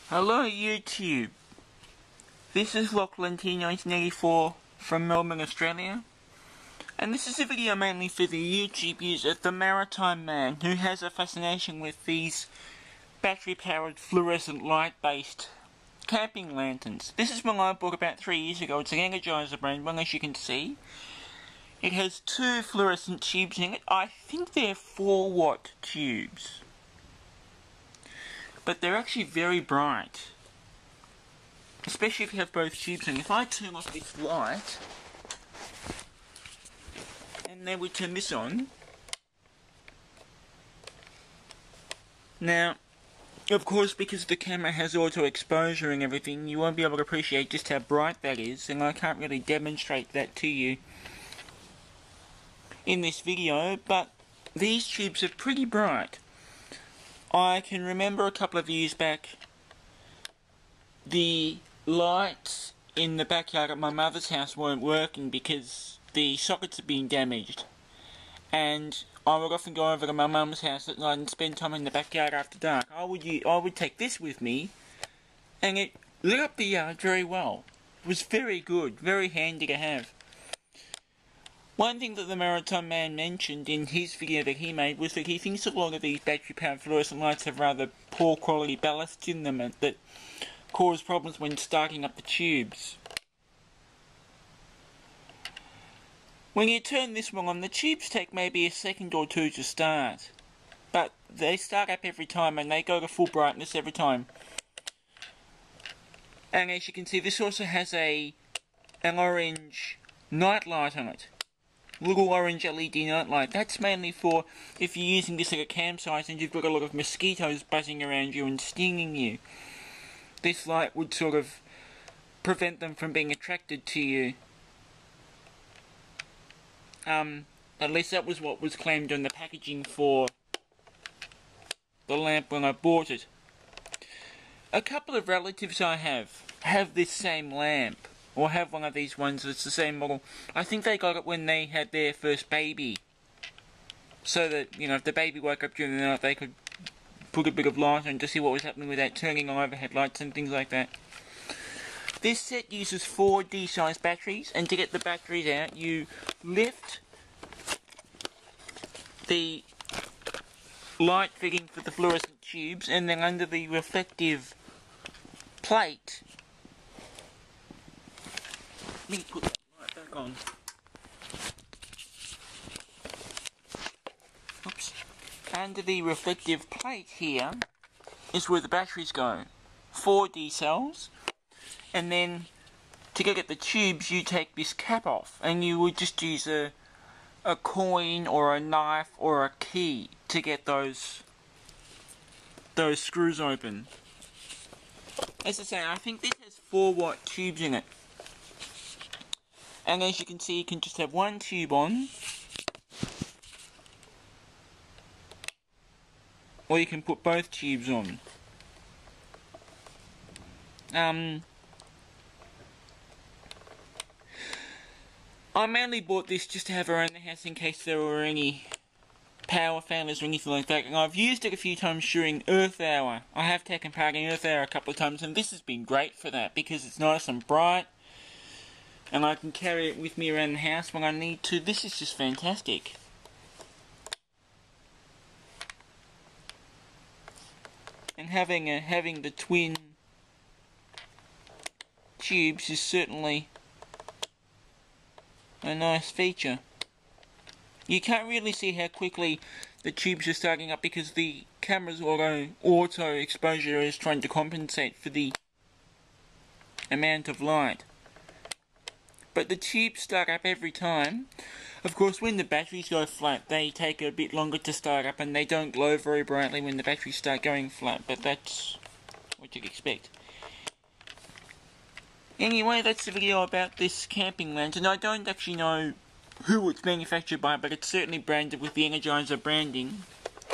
Hello YouTube, this is Lachlan T1984 from Melbourne, Australia, and this is a video mainly for the YouTube user themaritimeman, who has a fascination with these battery powered fluorescent light based camping lanterns. This is one I bought about 3 years ago. It's an Energizer brand one, as you can see. It has two fluorescent tubes in it. I think they're 4-watt tubes, but they're actually very bright, especially if you have both tubes in. If I turn off this light and then we turn this on, now of course because the camera has auto exposure and everything, you won't be able to appreciate just how bright that is, and I can't really demonstrate that to you in this video, but these tubes are pretty bright. I can remember a couple of years back, the lights in the backyard at my mother's house weren't working because the sockets had been damaged, and I would often go over to my mum's house at night and spend time in the backyard after dark. I would take this with me, and it lit up the yard very well. It was very good, very handy to have. One thing that the Maritime Man mentioned in his video that he made was that he thinks a lot of these battery-powered fluorescent lights have rather poor quality ballast in them that cause problems when starting up the tubes. When you turn this one on, the tubes take maybe a second or two to start, but they start up every time and they go to full brightness every time. And as you can see, this also has an orange night light on it. Little orange LED night light. That's mainly for if you're using this at a campsite and you've got a lot of mosquitoes buzzing around you and stinging you. This light would sort of prevent them from being attracted to you. At least that was what was claimed on the packaging for the lamp when I bought it. A couple of relatives I have this same lamp, or have one of these ones that's the same model. I think they got it when they had their first baby, so that, you know, if the baby woke up during the night, they could put a bit of light on to see what was happening with that, turning on overhead lights and things like that. This set uses 4 D-sized batteries, and to get the batteries out, you lift the light fitting for the fluorescent tubes, and then under the reflective plate, let me put the light back on. Oops. Under the reflective plate here is where the batteries go. 4 D cells, and then to get at the tubes you take this cap off, and you would just use a coin or a knife or a key to get those screws open. As I say, I think this has 4-watt tubes in it. And as you can see, you can just have one tube on, or you can put both tubes on. I mainly bought this just to have around the house in case there were any power failures or anything like that, and I've used it a few times during Earth Hour. I have taken part in Earth Hour a couple of times, and this has been great for that because it's nice and bright, and I can carry it with me around the house when I need to. This is just fantastic. And having the twin tubes is certainly a nice feature. You can't really see how quickly the tubes are starting up because the camera's auto exposure is trying to compensate for the amount of light. But the tubes start up every time. Of course, when the batteries go flat, they take a bit longer to start up, and they don't glow very brightly when the batteries start going flat, but that's what you'd expect. Anyway, that's the video about this camping lantern. I don't actually know who it's manufactured by, but it's certainly branded with the Energizer branding,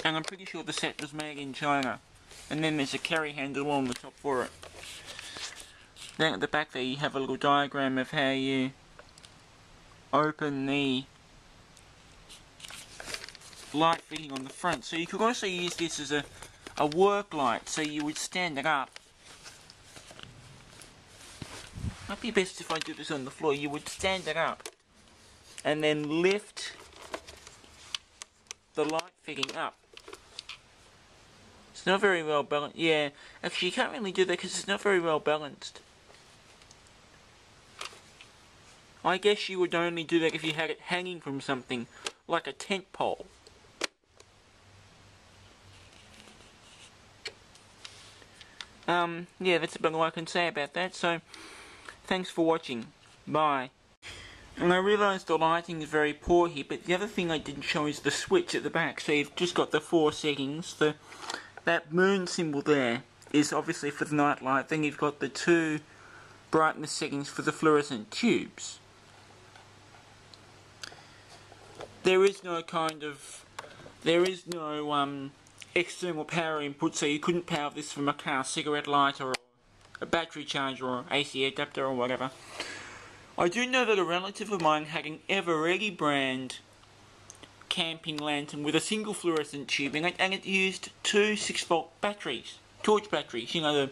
and I'm pretty sure the set was made in China. And then there's a carry handle on the top for it. Then at the back there you have a little diagram of how you open the light fitting on the front. So you could also use this as a work light, so you would stand it up Might be best if I do this on the floor. You would stand it up and then lift the light fitting up. It's not very well balanced. Yeah, actually you can't really do that because it's not very well balanced. I guess you would only do that if you had it hanging from something, like a tent pole. Yeah, that's about all I can say about that, so thanks for watching. Bye. And I realise the lighting is very poor here, but the other thing I didn't show is the switch at the back. So you've just got the 4 settings. That moon symbol there is obviously for the night light. Then you've got the 2 brightness settings for the fluorescent tubes. There is no external power input, so you couldn't power this from a car cigarette lighter or a battery charger or AC adapter or whatever. I do know that a relative of mine had an Eveready brand camping lantern with a single fluorescent tube in it, and it used 2 6-volt batteries, torch batteries, you know, the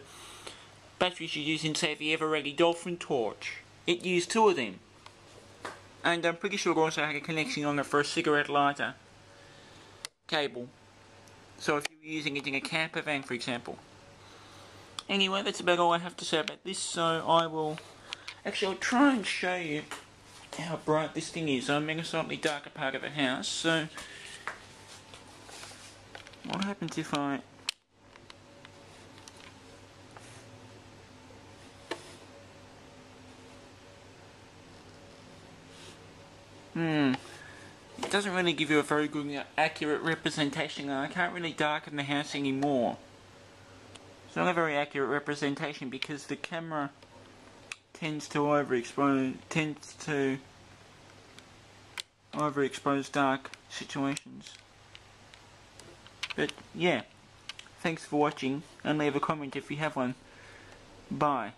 batteries you use in, say, the Eveready Dolphin torch. It used 2 of them. And I'm pretty sure it also had a connection on it for a cigarette lighter cable. So if you were using it in a camper van, for example. Anyway, that's about all I have to say about this, so I will... Actually, I'll try and show you how bright this thing is. I'm in a slightly darker part of the house, so... What happens if I... It doesn't really give you a very good, accurate representation, and I can't really darken the house anymore. It's not a very accurate representation because the camera tends to overexpose dark situations. But yeah, thanks for watching, and leave a comment if you have one. Bye.